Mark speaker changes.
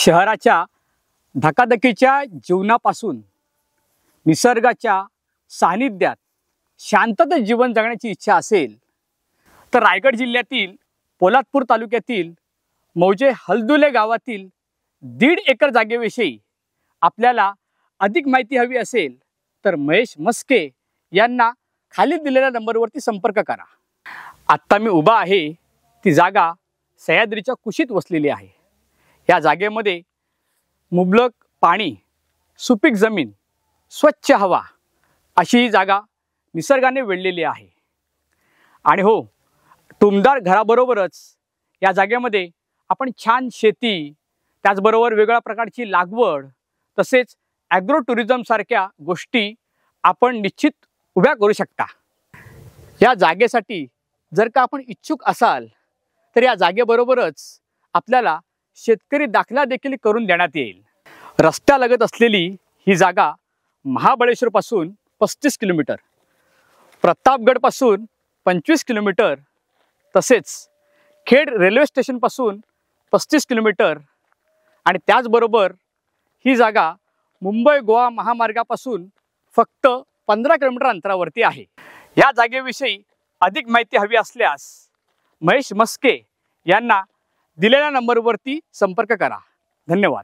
Speaker 1: शहराच्या धकाधकीच्या जीवनापासून निसर्गाच्या सानिध्यात शांततेत जीवन जगण्याची इच्छा असेल तर रायगड जिल्ह्यातील पोलादपूर तालुक्यातील मौजे हलदुले गावातील 1.5 एकर जागेविषयी आपल्याला अधिक माहिती हवी असेल तर महेश मस्के यांना खाली दिलेल्या नंबरवरती संपर्क करा। आत्ता मी उभा आहे ती जागा सह्याद्रीच्या कुशीत वसलेली आहे। या जागेमध्ये मुबलक पाणी, सुपीक जमीन, स्वच्छ हवा अशी ही जागा निसर्गाने वेढलेली आहे। आणि हो, टुमदार घराबरोबरच या जागेमध्ये आपण छान शेती, त्याचबरोबर वेगळ्या प्रकारची लागवड, तसेच ॲग्रो टुरिझम सारख्या गोष्टी आपण निश्चित उभ्या करू शकता। या जागेसाठी जर का आपण इच्छुक असाल तर या जागेबरोबरच आपल्याला शेतकरी दाखला देखील करून देण्यात येईल। रस्त्यालगत असलेली ही जागा महाबळेश्वर पासून 35 किलोमीटर, प्रतापगड पासून 25 किलोमीटर, तसेच खेड रेल्वे स्टेशन पासून 35 किलोमीटर आणि त्याचबरोबर ही जागा मुंबई गोवा महामार्गापासून फक्त 15 किलोमीटर अंतरावरती आहे। या जागेविषयी अधिक माहिती हवी असल्यास महेश मस्के यांना दिलेल्या नंबरवरती संपर्क करा। धन्यवाद।